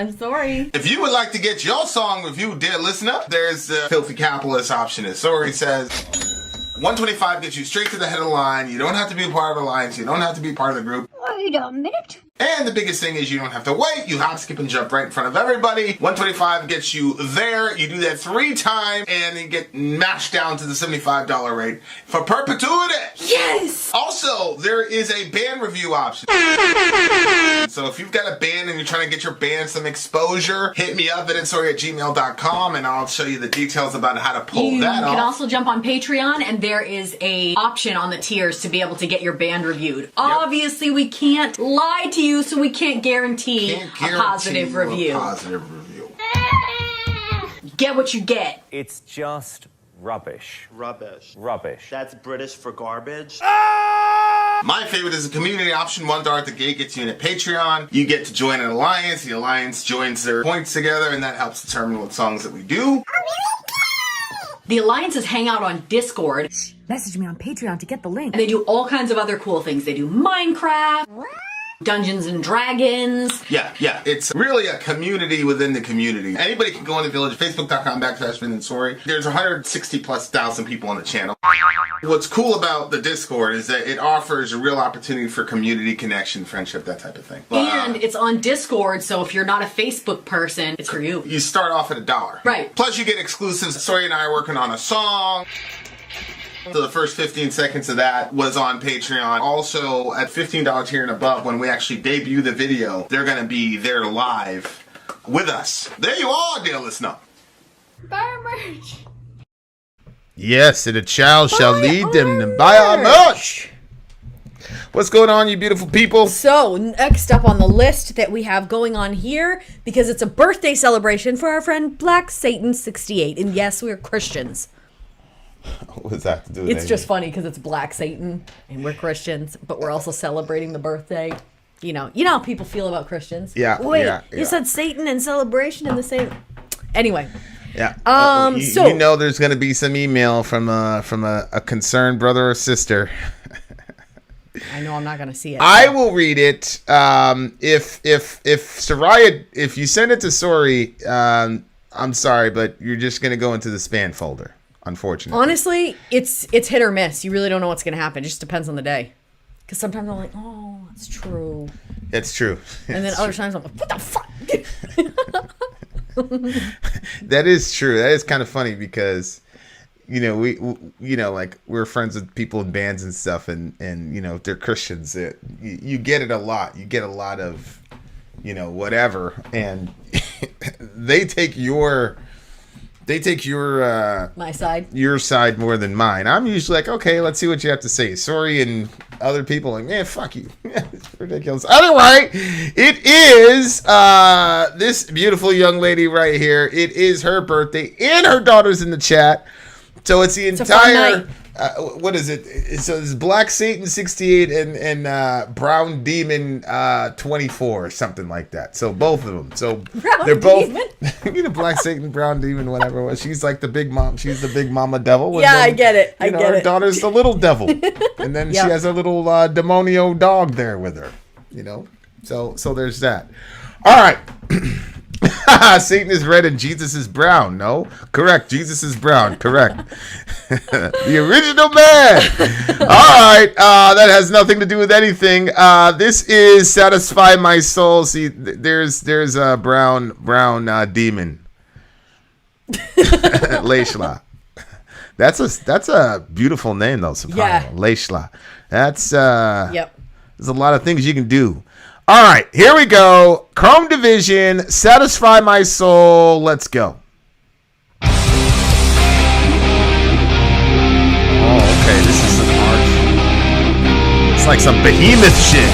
I'm sorry. If you would like to get your song reviewed, dear listener, there's the filthy capitalist option. As Sori says, $125 gets you straight to the head of the line. You don't have to be a part of the alliance. You don't have to be part of the group. Wait a minute. And the biggest thing is you don't have to wait. You hop, skip, and jump right in front of everybody. $125 gets you there. You do that 3 times, and you get mashed down to the $75 rate for perpetuity. Yes! Also, there is a band review option. So if you've got a band and you're trying to get your band some exposure, hit me up at vinsori@gmail.com, and I'll show you the details about how to pull that off. You can also jump on Patreon, and there is a option on the tiers to be able to get your band reviewed. Yep. Obviously, we can't lie to you, so we can't guarantee a positive review. Get what you get. It's just rubbish. Rubbish. Rubbish. That's British for garbage. My favorite is the community option. $1 at the gate gets you in a Patreon. You get to join an alliance. The alliance joins their points together, and that helps determine what songs that we do. The alliances hang out on Discord. Message me on Patreon to get the link. And they do all kinds of other cool things. They do Minecraft, Dungeons and Dragons. Yeah. It's really a community within the community. Anybody can go in the village, facebook.com/Vin and Sori. There's 160,000+ people on the channel. What's cool about the Discord is that it offers a real opportunity for community connection, friendship, that type of thing. And it's on Discord, so if you're not a Facebook person, it's for you. You start off at $1. Right. Plus you get exclusives. Sori and I are working on a song. So the first 15 seconds of that was on Patreon. Also, at $15 tier and above, when we actually debut the video, they're going to be there live with us. There you are, dear listener. Buy merch. Yes, and a child shall lead them to buy our merch. What's going on, you beautiful people? So, next up on the list that we have going on here, because it's a birthday celebration for our friend Black Satan 68. And yes, we're Christians. What does that have to do with It's anything? just funny because it's Black Satan and we're Christians, but we're also celebrating the birthday. You know how people feel about Christians. Yeah. Wait, yeah. you said Satan and celebration in the same. Anyway. Yeah. So you know there's going to be some email from a concerned brother or sister. I know I'm not going to see it. I will read it. If Soraya, if you send it to Sori, I'm sorry, but you're just going to go into the spam folder. Unfortunately. Honestly, it's hit or miss. You really don't know what's going to happen. It just depends on the day. Because sometimes I'm like, oh, it's true. It's true. And then other times I'm like, what the fuck? That is true. That is kind of funny because, we like we're friends with people in bands and stuff, and if they're Christians, you get it a lot. You get a lot of, whatever, and they take your My side. Your side more than mine. I'm usually like, okay, let's see what you have to say. Sori and other people like, man, fuck you. It's ridiculous. Anyway, it is this beautiful young lady right here. It is her birthday, and her daughter's in the chat. So it's the entire. What is it? So it's Black Satan 68 and Brown Demon 24 or something like that. So both of them. So they're both Black Satan, Brown Demon, whatever it was. She's like the big mom. She's the big mama devil. Yeah, then, I get it. I get her it. daughter's the little devil, and then she has a little demonio dog there with her. So there's that. All right. Satan is red and Jesus is brown. No? Correct. Jesus is brown. Correct. The original man. All right. That has nothing to do with anything. This is Satisfy My Soul. See, there's a brown demon. Leishla. That's a beautiful name though, subhanAllah. Yeah. Leishla. That's Yep. There's a lot of things you can do. All right, here we go. Chrome Division, Satisfy My Soul. Let's go. Oh, okay, this is some harsh. It's like some behemoth shit.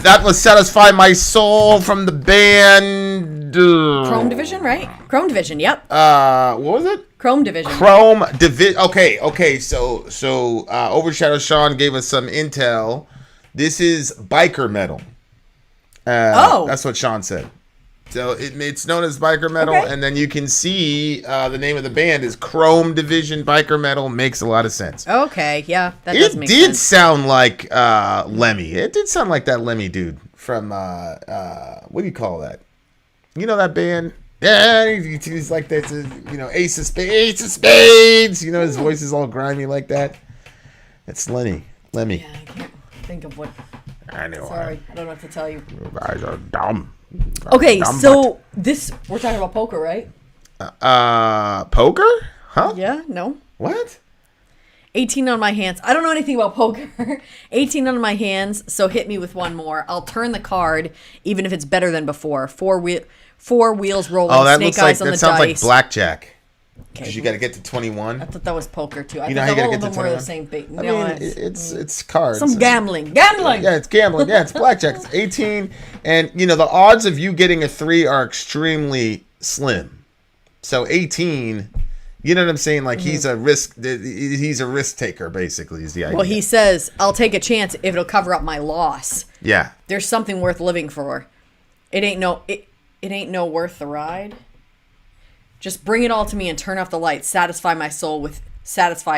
That was Satisfy My Soul from the band Chrome Division, right? Chrome Division, yep. what was it? Chrome Division. Chrome Division. Okay. So Overshadow Sean gave us some intel. This is biker metal. That's what Sean said. So it's known as biker metal, and then you can see the name of the band is Chrome Division Biker Metal. Makes a lot of sense. Okay, yeah, that does make sense. It did sound like Lemmy. It did sound like that Lemmy dude from what do you call that? You know that band? Yeah, he's like that. Ace of Spades. You know his voice is all grimy like that. That's Lemmy. Yeah, I can't think of what. I know. Sorry, I don't know what to tell you. You guys are dumb. Okay, so we're talking about poker, right? Poker? Huh? Yeah, no. What? 18 on my hands. I don't know anything about poker. 18 on my hands, so hit me with one more. I'll turn the card, even if it's better than before. Four wheels rolling, that snake looks eyes like, on that the sounds dice. like blackjack. Okay. Because you got to get to 21. I thought that was poker, too. I You think know how you all got to of get them to were 21? the same thing. I No, mean, it's cards. some gambling. Gambling! Yeah, it's gambling. Yeah, it's blackjack. It's 18. And, the odds of you getting a 3 are extremely slim. So 18, you know what I'm saying? Like, he's a risk taker, basically, is the idea. Well, he says, I'll take a chance if it'll cover up my loss. Yeah. There's something worth living for. It ain't no worth the ride. Just bring it all to me and turn off the lights. Satisfy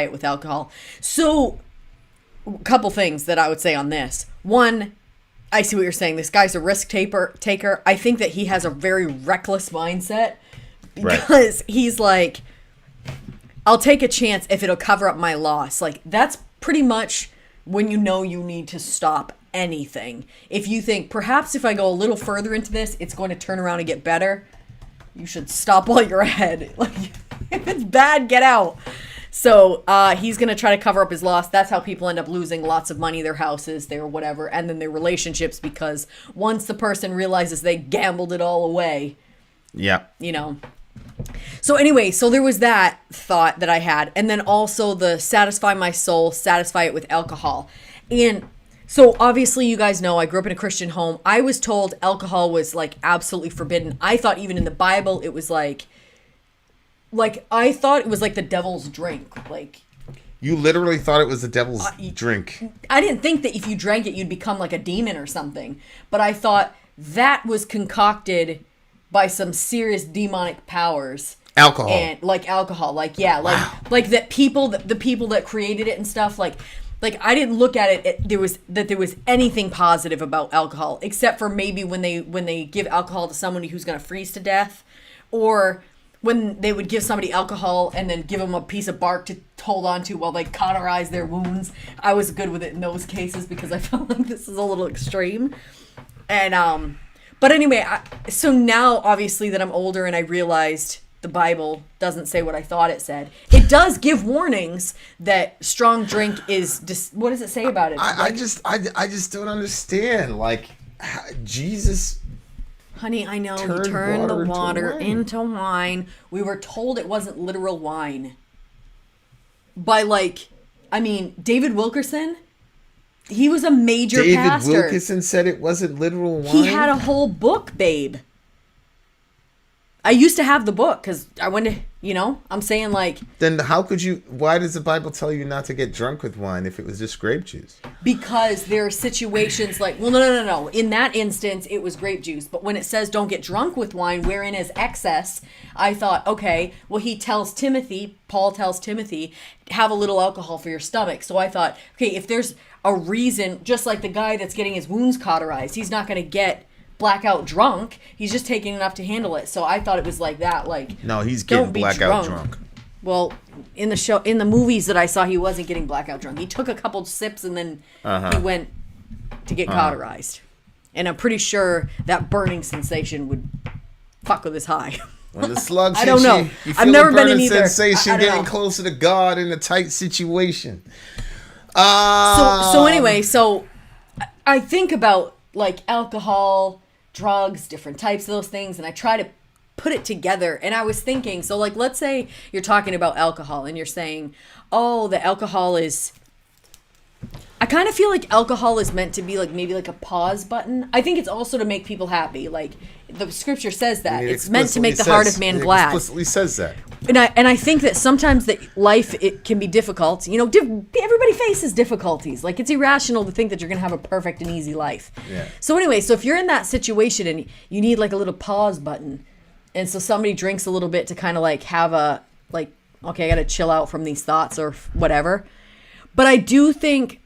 it with alcohol. So, a couple things that I would say on this. One, I see what you're saying. This guy's a risk taker. I think that he has a very reckless mindset because he's like, I'll take a chance if it'll cover up my loss. Like, that's pretty much when you know you need to stop anything. If you think, perhaps if I go a little further into this, it's going to turn around and get better, you should stop while you're ahead. Like, if it's bad, get out. So he's going to try to cover up his loss. That's how people end up losing lots of money, their houses, their whatever, and then their relationships, because once the person realizes they gambled it all away, So anyway, so there was that thought that I had. And then also the satisfy my soul, satisfy it with alcohol. And so obviously you guys know I grew up in a Christian home. I was told alcohol was like absolutely forbidden. I thought even in the Bible it was like I thought it was like the devil's drink. Like, you literally thought it was the devil's drink. I didn't think that if you drank it you'd become like a demon or something. But I thought that was concocted by some serious demonic powers. Alcohol. And like alcohol. Like, yeah, like that people the people that created it and stuff, like I didn't look at it there was anything positive about alcohol, except for maybe when they give alcohol to somebody who's going to freeze to death, or when they would give somebody alcohol and then give them a piece of bark to hold on to while they cauterize their wounds. I was good with it in those cases because I felt like this is a little extreme. And but anyway, so now obviously that I'm older and I realized the Bible doesn't say what I thought it said. It does give warnings that strong drink is what does it say about it? I just don't understand. Like, Jesus, honey, I know he turned the water into wine. We were told it wasn't literal wine. By David Wilkerson, he was a major pastor. David Wilkerson said it wasn't literal wine. He had a whole book, babe. I used to have the book because I went to, I'm saying like... Then why does the Bible tell you not to get drunk with wine if it was just grape juice? Because there are situations like, well, no. In that instance, it was grape juice. But when it says don't get drunk with wine, wherein is excess, I thought, okay, well, Paul tells Timothy, have a little alcohol for your stomach. So I thought, okay, if there's a reason, just like the guy that's getting his wounds cauterized, he's not going to get blackout drunk. He's just taking enough to handle it. So I thought it was like that. Like, no, he's getting blackout drunk. Well, in the movies that I saw, he wasn't getting blackout drunk. He took a couple sips and then he went to get cauterized. And I'm pretty sure that burning sensation would fuck with his high. When the slugs I don't know. You I've feel never a been in burning either. sensation I don't getting know. closer to God in a tight situation. So anyway, I think about like alcohol, drugs, different types of those things, and I try to put it together. And I was thinking, so like, let's say you're talking about alcohol and you're saying, oh, the alcohol is, I kind of feel like alcohol is meant to be like maybe like a pause button. I think it's also to make people happy. Like the scripture says that it's meant to make the heart of man glad. It explicitly says that. And I think that sometimes that life, it can be difficult. You know, everybody faces difficulties. Like, it's irrational to think that you're going to have a perfect and easy life. Yeah. So anyway, so if you're in that situation and you need like a little pause button, and so somebody drinks a little bit to kind of like have a, like, okay, I got to chill out from these thoughts or whatever. But I do think,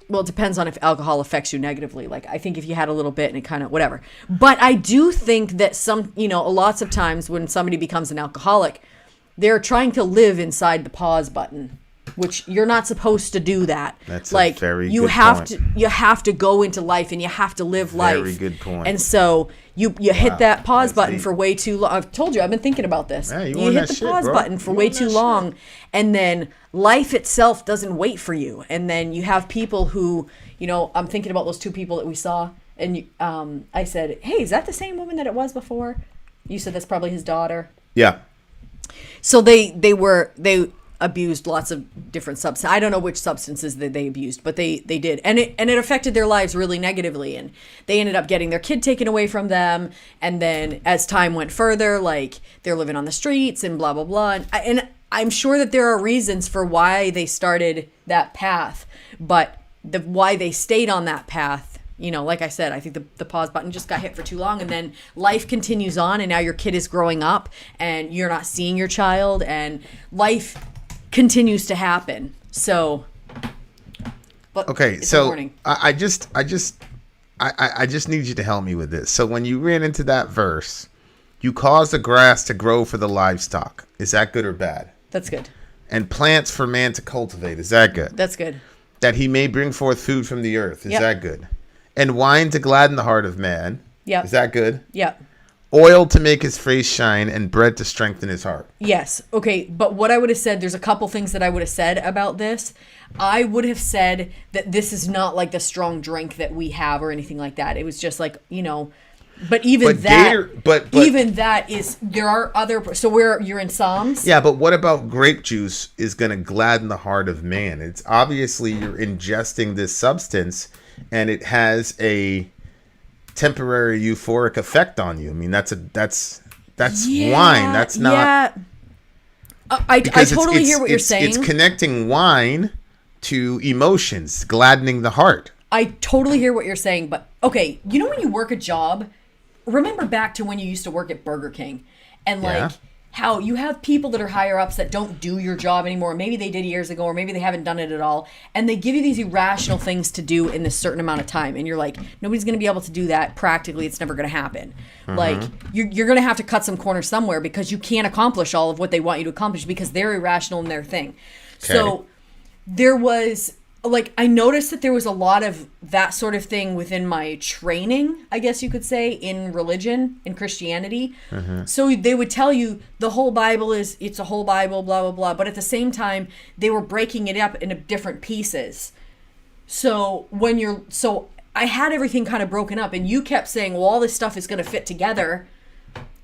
well, it depends on if alcohol affects you negatively. Like, I think if you had a little bit and it kind of whatever. But I do think that some, you know, lots of times when somebody becomes an alcoholic, they're trying to live inside the pause button, which you're not supposed to do that. That's like, a very you good have point. you have to go into life and you have to live life. Very good point. And so you hit that pause That's button deep. for way too long. I've told you, I've been thinking about this. Yeah, you you on hit that the shit, pause bro. button for You way on that too shit. long, and then life itself doesn't wait for you. And then you have people who, you know, I'm thinking about those two people that we saw, and I said, hey, is that the same woman that it was before? You said that's probably his daughter. Yeah. So they abused lots of different substances. I don't know which substances that they abused, but they did, and it affected their lives really negatively. And they ended up getting their kid taken away from them. And then as time went further, like, they're living on the streets and blah blah blah. And I'm sure that there are reasons for why they started that path, but why they stayed on that path. You know, like I said, I think the pause button just got hit for too long, and then life continues on, and now your kid is growing up, and you're not seeing your child, and life continues to happen. So, but Okay, it's a so warning. I just need you to help me with this. So when you ran into that verse, you caused the grass to grow for the livestock. Is that good or bad? That's good. And plants for man to cultivate. Is that good? That's good. That he may bring forth food from the earth. Is Yep. that good? And wine to gladden the heart of man. Yep. Is that good? Yep. Oil to make his face shine, and bread to strengthen his heart. Yes. Okay. But what I would have said, there's a couple things that I would have said about this. I would have said that this is not like the strong drink that we have or anything like that. It was just like, you know, but even But that, but even that is, there are other, so where you're in Psalms. yeah, but what about grape juice is going to gladden the heart of man? It's obviously you're ingesting this substance, and it has a temporary euphoric effect on you. I mean, that's wine. That's not. Yeah. I because totally hear what you're saying. It's connecting wine to emotions, gladdening the heart. I totally hear what you're saying, but okay, you know when you work a job, remember back to when you used to work at Burger King, and like Yeah. how you have people that are higher ups that don't do your job anymore. Maybe they did years ago, or maybe they haven't done it at all, and they give you these irrational things to do in this certain amount of time, and you're like, nobody's going to be able to do that. Practically, it's never going to happen. Like you're going to have to cut some corners somewhere because you can't accomplish all of what they want you to accomplish because they're irrational in their thing. Okay. So there was, like, I noticed that there was a lot of that sort of thing within my training, I guess you could say, in religion, in Christianity. So they would tell you the whole Bible it's a whole Bible, blah, blah, blah. But at the same time, they were breaking it up into different pieces. So I had everything kind of broken up, and you kept saying, well, all this stuff is going to fit together.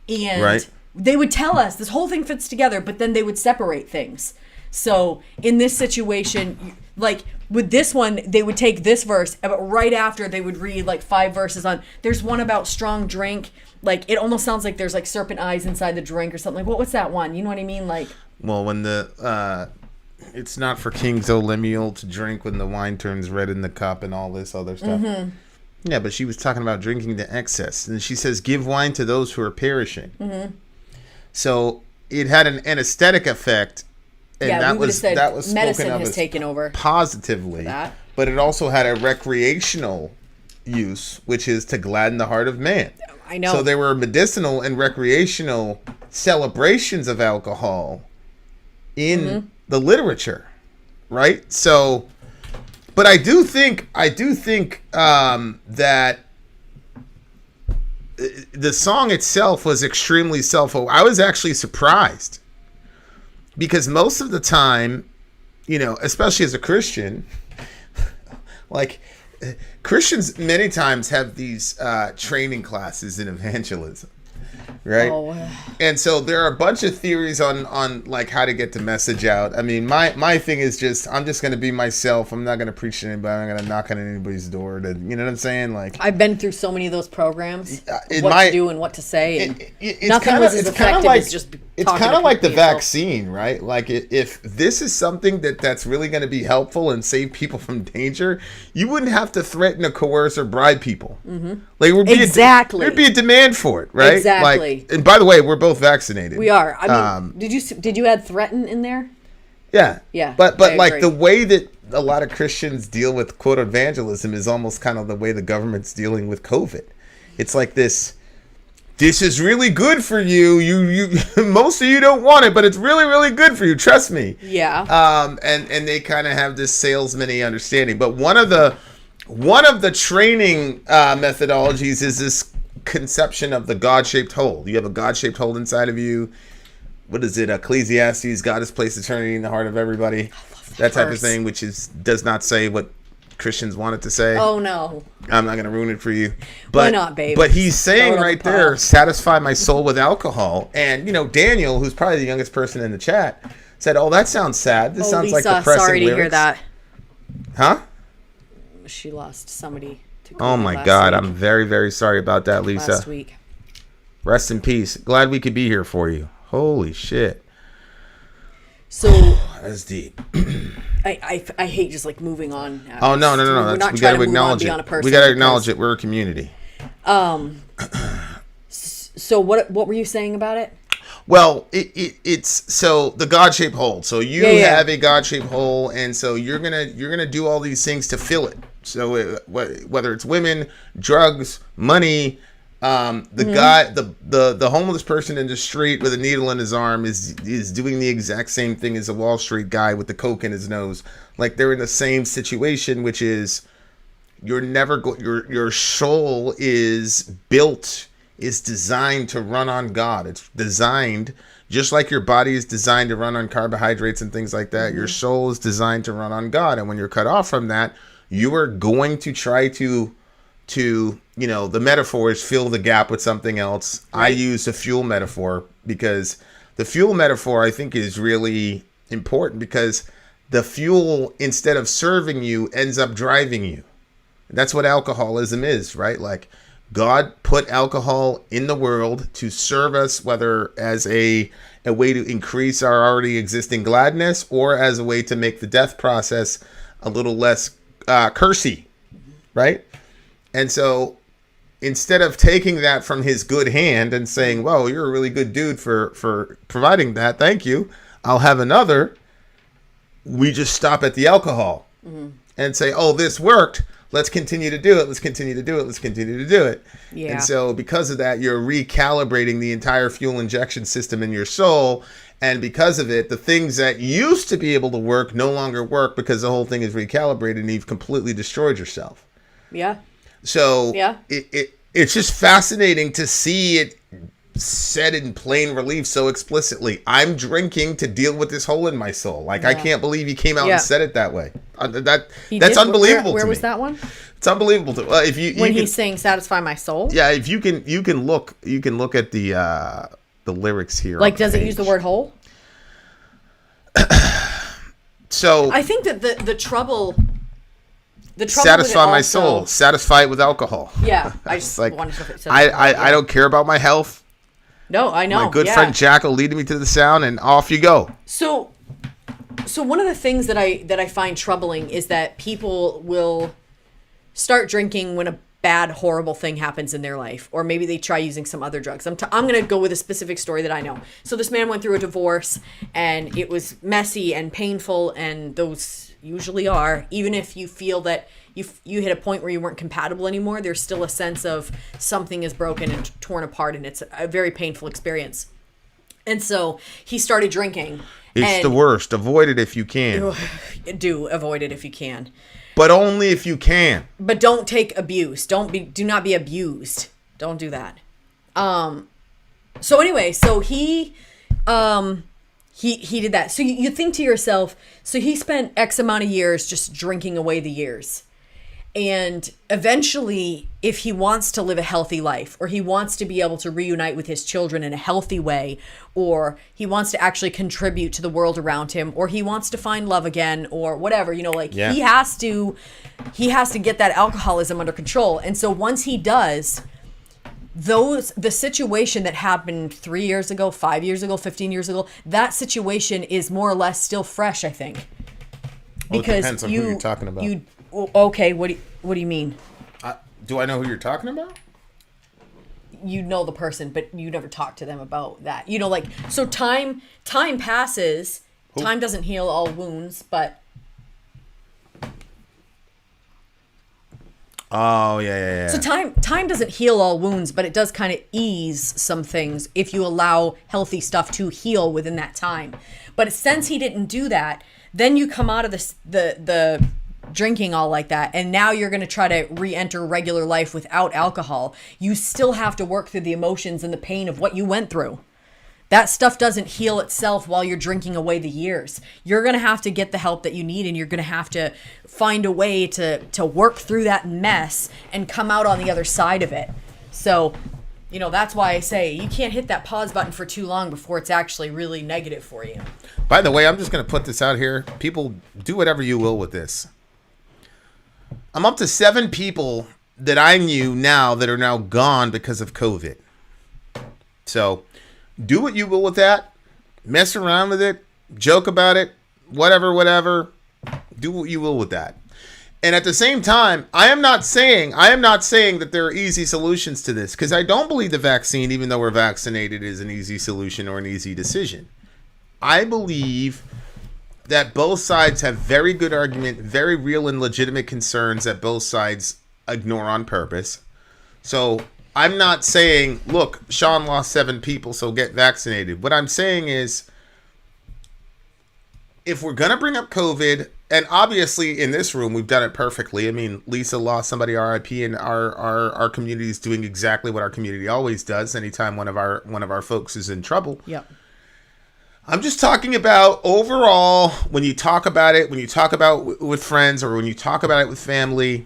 And Right. they would tell us this whole thing fits together, but then they would separate things. So in this situation, like with this one, they would take this verse, but right after they would read like 5 verses on, there's one about strong drink. Like, it almost sounds like there's like serpent eyes inside the drink or something. Like, what's that one? You know what I mean? Like, Well, when it's not for kings, O Lemuel, to drink when the wine turns red in the cup and all this other stuff. Yeah, but she was talking about drinking to excess. And she says, give wine to those who are perishing. So it had an anesthetic effect. And yeah, that we would have was said that was medicine spoken of has as taken over. positively. That. But it also had a recreational use, which is to gladden the heart of man. I know. So there were medicinal and recreational celebrations of alcohol in the literature, right? So, but I do think that the song itself was extremely I was actually surprised because most of the time, you know, especially as a Christian, like Christians many times have these training classes in evangelism. right? Oh. And so there are a bunch of theories on like how to get the message out. I mean, my thing is just I'm just going to be myself. I'm not going to preach to anybody. I'm not going to knock on anybody's door. You know what I'm saying? Like I've been through so many of those programs. It What might- to do and what to say. And it's nothing kinda- was as it's kinda effective like- as just It's talking kind to of like the yourself. vaccine, right? Like if this is something that's really going to be helpful and save people from danger, you wouldn't have to threaten or coerce or bribe people. Mm-hmm. Like Exactly. there'd be a demand for it, right? Exactly. Like, and by the way, we're both vaccinated. We are. I mean, did you add threaten in there? Yeah. Yeah, But I like agree. the way that a lot of Christians deal with quote evangelism is almost kind of the way the government's dealing with COVID. It's like this is really good for you. You most of you don't want it, but it's really, really good for you. Trust me. Yeah. And they kind of have this salesman-y understanding. But one of the training methodologies is this conception of the God-shaped hole. You have a God-shaped hole inside of you. What is it? Ecclesiastes, God has placed eternity in the heart of everybody. That type of verse. thing, which does not say what Christians want it to say. Oh no. I'm not going to ruin it for you. Why not, babe? But he's saying Throw it on right the pile. there, satisfy my soul with alcohol. And, Daniel, who's probably the youngest person in the chat, said, oh, that sounds sad. This sounds Lisa, like depressing sorry to lyrics. hear that. Huh? She lost somebody to Oh, COVID my last God. week. I'm very, very sorry about that, Lisa. Last week. Rest in peace. Glad we could be here for you. Holy shit. So That's deep. I hate just like moving on. Oh, no. We're not We trying got to to move on acknowledge beyond a it. person We got to because- acknowledge it. We're a community. So what were you saying about it? Well, it's so the God-shaped hole. So you Yeah. have a God-shaped hole, and so you're gonna do all these things to fill it. So whether it's women, drugs, money, the guy, the homeless person in the street with a needle in his arm is doing the exact same thing as a Wall Street guy with the coke in his nose. Like they're in the same situation, which is your soul is designed to run on God. It's designed just like your body is designed to run on carbohydrates and things like that. Your soul is designed to run on God. And when you're cut off from that, you are going to try to the metaphor is fill the gap with something else. Right. I use the fuel metaphor because the fuel metaphor I think is really important because the fuel, instead of serving you, ends up driving you. That's what alcoholism is, right? Like God put alcohol in the world to serve us, whether as a way to increase our already existing gladness or as a way to make the death process a little less cursy, right? And so instead of taking that from his good hand and saying, whoa, you're a really good dude for providing that, thank you, I'll have another, we just stop at the alcohol and say, oh, this worked. Let's continue to do it. Let's continue to do it. Let's continue to do it. Yeah. And so because of that, you're recalibrating the entire fuel injection system in your soul. And because of it, the things that used to be able to work no longer work because the whole thing is recalibrated and you've completely destroyed yourself. Yeah. So Yeah. it's just fascinating to see it said in plain relief so explicitly. I'm drinking to deal with this hole in my soul. Like, I can't believe he came out and said it that way. That's unbelievable. Where to was me. that one? It's unbelievable to if you When you he's saying "satisfy my soul." yeah, if you can look at the lyrics here. Like, on does the it use the word "hole"? So I think that the trouble. The trouble satisfy with it my also- soul. Satisfy it with alcohol. Yeah, I It's just like wanted to say I don't care about my health. No, I know. My good yeah. friend Jack will lead me to the sound, and off you go. So one of the things that I find troubling is that people will start drinking when a bad, horrible thing happens in their life, or maybe they try using some other drugs. I'm going to go with a specific story that I know. So this man went through a divorce, and it was messy and painful, and those usually are. Even if you feel that you hit a point where you weren't compatible anymore, there's still a sense of something is broken and torn apart, and it's a very painful experience. And so he started drinking. It's the worst. Avoid it if you can. Do avoid it if you can. But only if you can. But don't take abuse. Do not be abused. Don't do that. So anyway, so he did that. So you think to yourself, so he spent X amount of years just drinking away the years. And eventually, if he wants to live a healthy life, or he wants to be able to reunite with his children in a healthy way, or he wants to actually contribute to the world around him, or he wants to find love again, or whatever, he has to get that alcoholism under control. And so once he does, the situation that happened 3 years ago, 5 years ago, 15 years ago, that situation is more or less still fresh, I think. Because it depends on who you're talking about. Okay, what do you mean? Do I know who you're talking about? You know the person, but you never talk to them about that. So time passes. Who? Time doesn't heal all wounds, but. Oh, yeah. So time doesn't heal all wounds, but it does kind of ease some things if you allow healthy stuff to heal within that time. But since he didn't do that, then you come out of the drinking all like that, and now you're going to try to re-enter regular life without alcohol. You still have to work through the emotions and the pain of what you went through. That stuff doesn't heal itself while you're drinking away the years. You're going to have to get the help that you need, and you're going to have to find a way to work through that mess and come out on the other side of it. So, that's why I say you can't hit that pause button for too long before it's actually really negative for you. By the way, I'm just going to put this out here. People, do whatever you will with this. I'm up to 7 people that I knew now that are now gone because of COVID. So do what you will with that. Mess around with it. Joke about it. Whatever. Do what you will with that. And at the same time, I am not saying that there are easy solutions to this, because I don't believe the vaccine, even though we're vaccinated, is an easy solution or an easy decision. I believe that both sides have very good argument, very real and legitimate concerns that both sides ignore on purpose. So I'm not saying, look, Sean lost 7 people, so get vaccinated. What I'm saying is, if we're going to bring up COVID, and obviously in this room, we've done it perfectly. I mean, Lisa lost somebody, RIP, and our community is doing exactly what our community always does anytime one of our folks is in trouble. Yep. I'm just talking about overall, when you talk about it with friends, or when you talk about it with family,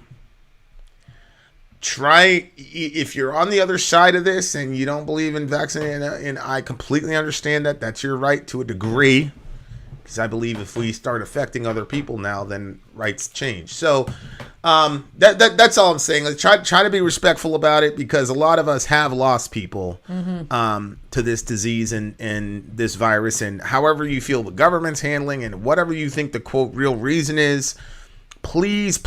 try, if you're on the other side of this and you don't believe in vaccinating, and I completely understand that, that's your right to a degree, because I believe if we start affecting other people now, then rights change. So that's all I'm saying. Like, try to be respectful about it, because a lot of us have lost people to this disease and this virus. And however you feel the government's handling, and whatever you think the quote real reason is, please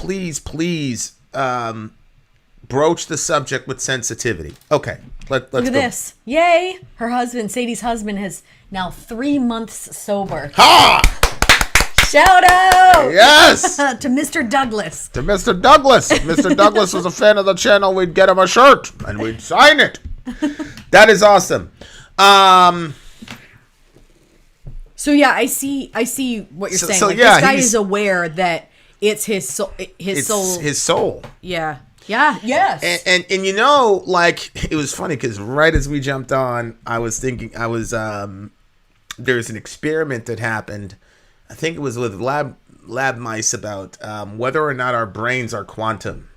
broach the subject with sensitivity. Okay, let's look at go. this. Yay! Her husband, Sadie's husband, has now 3 months sober. Ha! Shout out! Yes! To Mr. Douglas. To Mr. Douglas. If Mr. Douglas was a fan of the channel, we'd get him a shirt and we'd sign it. That is awesome. So yeah, I see what you're saying. So yeah, this guy is aware that it's his soul. His soul. Yeah. Yeah. Yes. And it was funny, because right as we jumped on, I was thinking, there's an experiment that happened. I think it was with lab mice about whether or not our brains are quantum.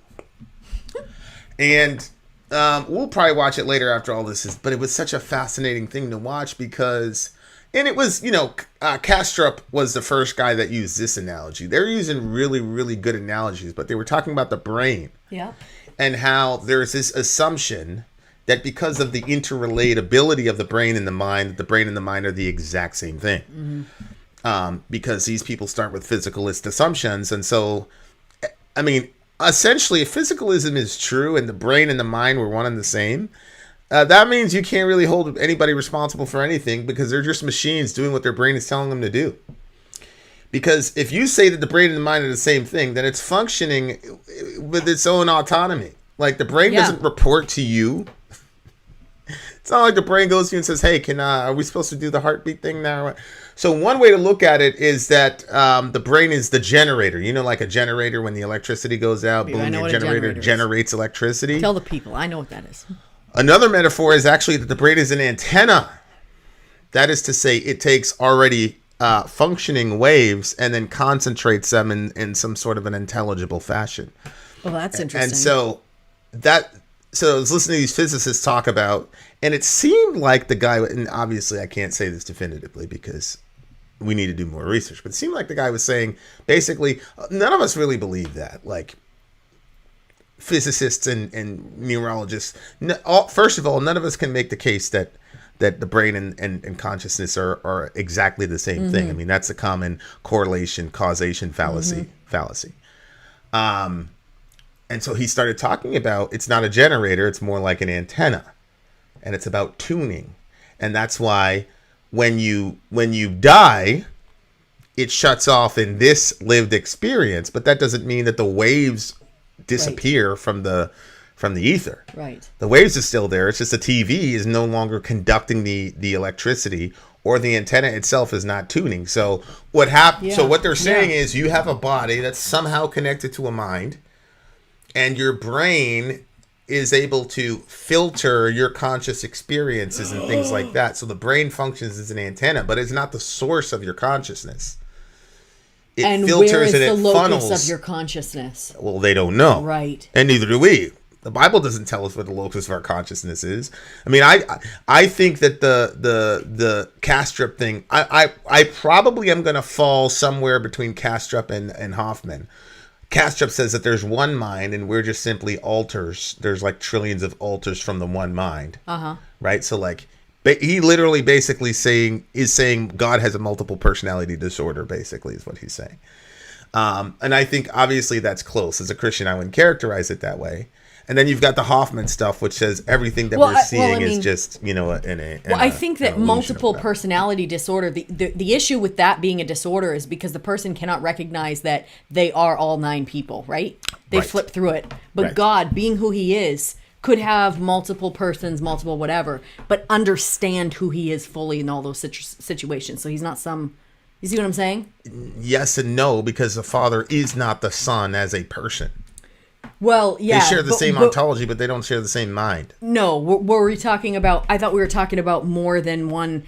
And we'll probably watch it later after all this is, but it was such a fascinating thing to watch, because, and it was, Kastrup was the first guy that used this analogy. They're using really, really good analogies, but they were talking about the brain. Yeah. And how there's this assumption that because of the interrelatability of the brain and the mind, the brain and the mind are the exact same thing. Mm-hmm. Because these people start with physicalist assumptions. And so, I mean, essentially, if physicalism is true and the brain and the mind were one and the same, that means you can't really hold anybody responsible for anything, because they're just machines doing what their brain is telling them to do. Because if you say that the brain and the mind are the same thing, then it's functioning with its own autonomy. Like, the brain doesn't report to you. It's not like the brain goes to you and says, hey, are we supposed to do the heartbeat thing now? So one way to look at it is that the brain is the generator. Like a generator, when the electricity goes out, boom, your generator generates electricity. Tell the people. I know what that is. Another metaphor is actually that the brain is an antenna. That is to say, it takes already functioning waves and then concentrates them in some sort of an intelligible fashion. Well, that's interesting. And so I was listening to these physicists talk about, and it seemed like the guy, and obviously I can't say this definitively because we need to do more research, but it seemed like the guy was saying basically none of us really believe that. Like physicists and neurologists, first of all, none of us can make the case that the brain and consciousness are exactly the same thing. I mean, that's a common correlation, causation fallacy. And so he started talking about it's not a generator, it's more like an antenna. And it's about tuning. And that's why when you die, it shuts off in this lived experience, but that doesn't mean that the waves disappear from the ether. Right. The waves are still there. It's just the TV is no longer conducting the electricity, or the antenna itself is not tuning. So what So what they're saying is you have a body that's somehow connected to a mind, and your brain is able to filter your conscious experiences and things like that. So the brain functions as an antenna, but it's not the source of your consciousness. It filters where is and the it locus funnels of your consciousness? Well, they don't know. Right. And neither do we. The Bible doesn't tell us what the locus of our consciousness is. I mean, I think that the Kastrup thing, I probably am going to fall somewhere between Kastrup and Hoffman. Kastrup says that there's one mind and we're just simply alters. There's like trillions of alters from the one mind. Right? So like he literally basically saying God has a multiple personality disorder, basically is what he's saying. And I think obviously that's close. As a Christian, I wouldn't characterize it that way. And then you've got the Hoffman stuff, which says everything that we're seeing is just, I think that multiple personality disorder, the issue with that being a disorder is because the person cannot recognize that they are all 9 people, right? They flip through it. But God, being who he is, could have multiple persons, multiple whatever, but understand who he is fully in all those situations. So he's not you see what I'm saying? Yes and no, because the Father is not the Son as a person. Well, yeah. They share the same ontology, but they don't share the same mind. No, what were we talking about? I thought we were talking about more than one.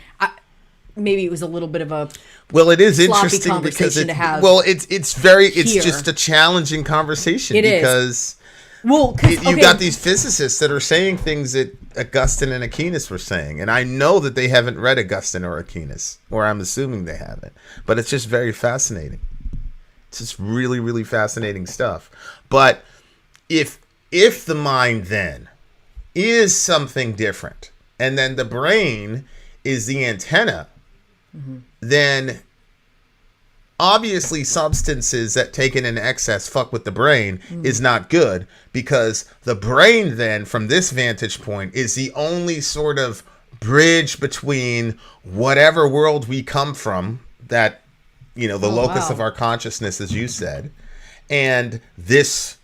Maybe it was a little bit of a well, it is interesting because it's just a challenging conversation because you've got these physicists that are saying things that Augustine and Aquinas were saying, and I know that they haven't read Augustine or Aquinas, or I'm assuming they haven't, but it's just very fascinating. It's just really, really fascinating stuff. But if the mind then is something different, and then the brain is the antenna, then obviously substances that taken in excess fuck with the brain is not good, because the brain then, from this vantage point, is the only sort of bridge between whatever world we come from, that, the locus of our consciousness, as you said, and this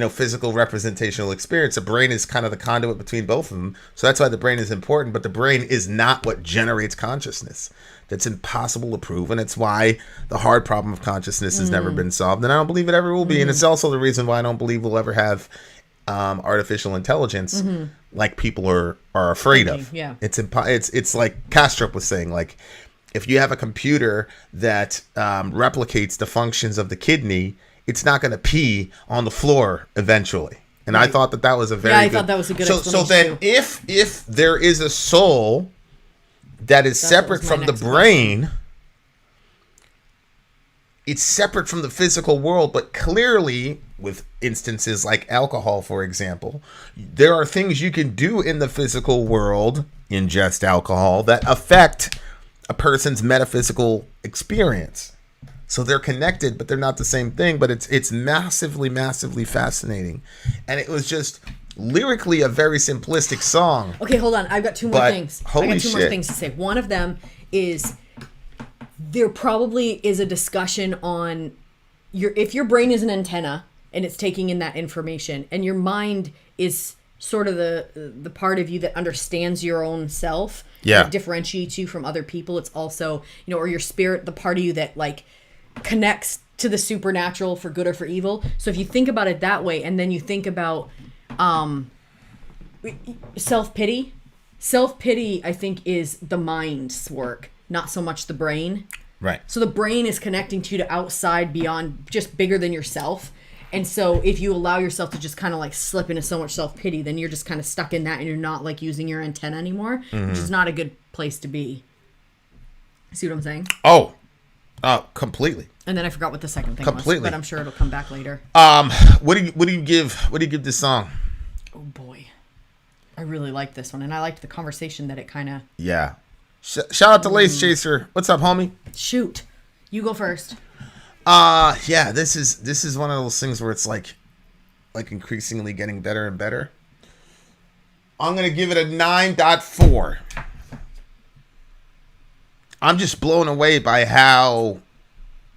physical representational experience. The brain is kind of the conduit between both of them. So that's why the brain is important, but the brain is not what generates consciousness. That's impossible to prove, and it's why the hard problem of consciousness has never been solved, and I don't believe it ever will be. And it's also the reason why I don't believe we'll ever have artificial intelligence like people are afraid of. Yeah. It's like Kastrup was saying, like, if you have a computer that replicates the functions of the kidney, it's not going to pee on the floor eventually. And I thought that was a very I thought that was a good explanation. So then if there is a soul that is separate from the brain, it's separate from the physical world, but clearly, with instances like alcohol, for example, there are things you can do in the physical world, ingest alcohol, that affect a person's metaphysical experience. So they're connected, but they're not the same thing. But it's massively, massively fascinating. And it was just lyrically a very simplistic song. Okay, hold on. I've got two more things. Holy I got two shit. more things to say. One of them is there probably is a discussion on if your brain is an antenna and it's taking in that information, and your mind is sort of the part of you that understands your own self, that differentiates you from other people. It's also, or your spirit, the part of you that like connects to the supernatural for good or for evil. So if you think about it that way, and then you think about self-pity, I think is the mind's work, not so much the brain. Right. So the brain is connecting to you to outside, beyond, just bigger than yourself. And so if you allow yourself to just kind of like slip into so much self-pity, then you're just kind of stuck in that and you're not like using your antenna anymore, which is not a good place to be. See what I'm saying? Oh, completely. And then I forgot what the second thing Completely. was, but I'm sure it'll come back later. What do you give this song? Oh boy. I really liked this one, and I liked the conversation that it kind of... Yeah. Shout out to Lace Chaser. What's up, homie? Shoot. You go first. Yeah, this is one of those things where it's like increasingly getting better and better. I'm going to give it a 9.4. I'm just blown away by how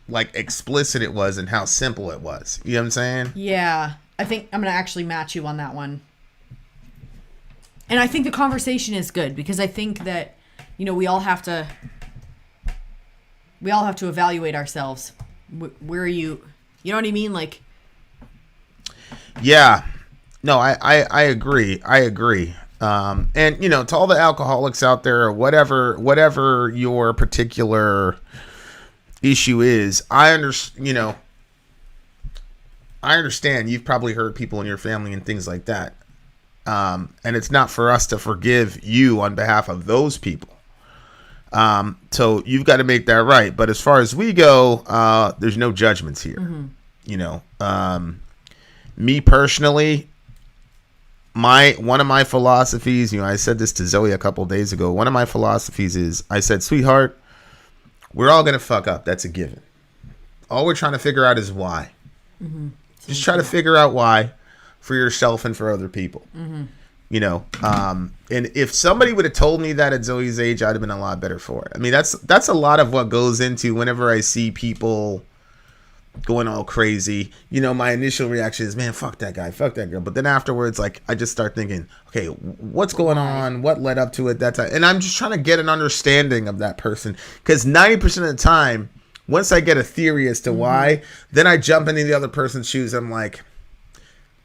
like explicit it was and how simple it was. You know what I'm saying? Yeah. I think I'm going to actually match you on that one. And I think the conversation is good because I think that, you know, we all have to evaluate ourselves. Where are you? You know what I mean? Like, yeah, no, I agree. And you know, to all the alcoholics out there, or whatever your particular issue is, I understand. You've probably heard people in your family and things like that. And it's not for us to forgive you on behalf of those people. So you've got to make that right. But as far as we go, there's no judgments here. Mm-hmm. You know, me personally, one of my philosophies, you know, I said this to Zoe a couple days ago. One of my philosophies is, I said, sweetheart, we're all going to fuck up. That's a given. All we're trying to figure out is why. Mm-hmm. Just try to figure out why for yourself and for other people. Mm-hmm. You know, and if somebody would have told me that at Zoe's age, I'd have been a lot better for it. I mean, that's a lot of what goes into whenever I see people going all crazy. You know, my initial reaction is, man, fuck that guy, fuck that girl. But then afterwards, like, I just start thinking, okay, what's going on? What led up to it that time? And I'm just trying to get an understanding of that person. Because 90% of the time, once I get a theory as to why, then I jump into the other person's shoes. I'm like,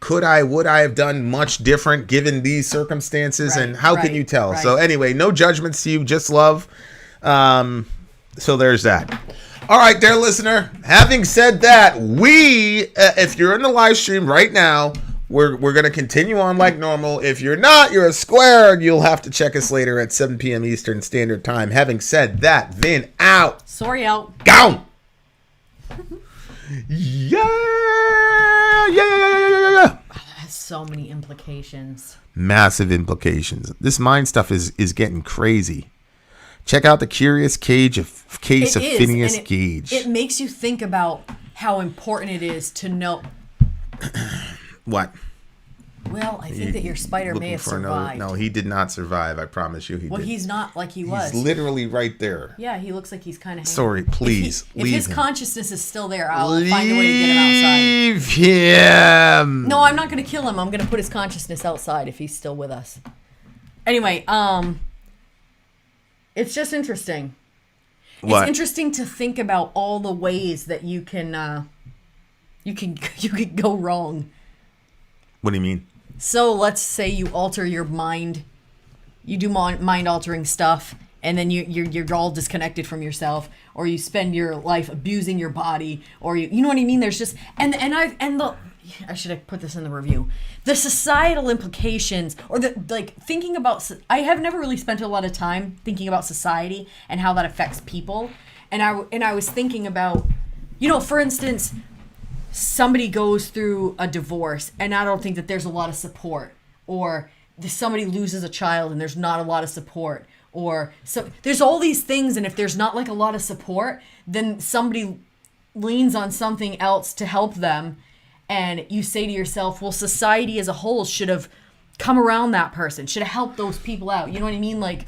would I have done much different given these circumstances? Right, and how can you tell? Right. So anyway, no judgments to you, just love. So there's that. All right, dear listener. Having said that, if you're in the live stream right now, we're going to continue on like normal. If you're not, you're a square, and you'll have to check us later at 7 p.m. Eastern Standard Time. Having said that, Vin out. Sori out. Gone. Yeah. That has so many implications. Massive implications. This mind stuff is getting crazy. Check out the Curious Case of Phineas Gage. It makes you think about how important it is to know. What? Well, I think that your spider may have survived. No, he did not survive. I promise you he did. Well, he's not like he was. He's literally right there. Yeah, he looks like he's kind of hanging. Sorry, please, if his consciousness is still there, I'll find a way to get him outside. Leave him. No, I'm not going to kill him. I'm going to put his consciousness outside if he's still with us. Anyway, it's just interesting. What? It's interesting to think about all the ways that you can go wrong. What do you mean? So let's say you alter your mind, you do mind-altering stuff, and then you're all disconnected from yourself, or you spend your life abusing your body, or you know what I mean? There's just I should have put this in the review. The societal implications, or thinking about. I have never really spent a lot of time thinking about society and how that affects people, and I was thinking about, you know, for instance, somebody goes through a divorce and I don't think that there's a lot of support, or somebody loses a child and there's not a lot of support, or so there's all these things, and if there's not like a lot of support, then somebody leans on something else to help them, and you say to yourself, well, society as a whole should have come around that person, should have helped those people out, you know what I mean? Like,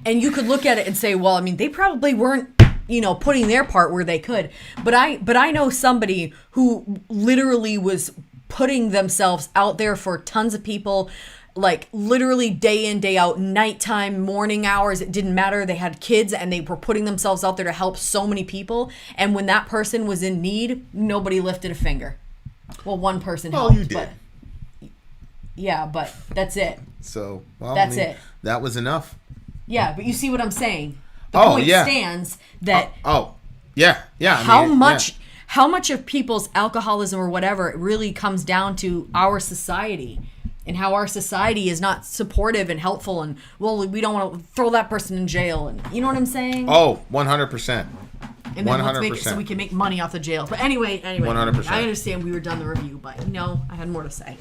and you could look at it and say, well, I mean, they probably weren't, you know, putting their part where they could. But I know somebody who literally was putting themselves out there for tons of people, like literally day in, day out, nighttime, morning hours, it didn't matter. They had kids and they were putting themselves out there to help so many people. And when that person was in need, nobody lifted a finger. Well, one person helped. Oh, you did. But, yeah, but that's it. So, that's it. That was enough. Yeah, but you see what I'm saying? The point stands that yeah. How how much of people's alcoholism or whatever it really comes down to our society and how our society is not supportive and helpful, and well, we don't want to throw that person in jail, and you know what I'm saying? Oh, 100%. And then let's make it so we can make money off the jails. But anyway, 100%. I understand we were done the review, but I had more to say.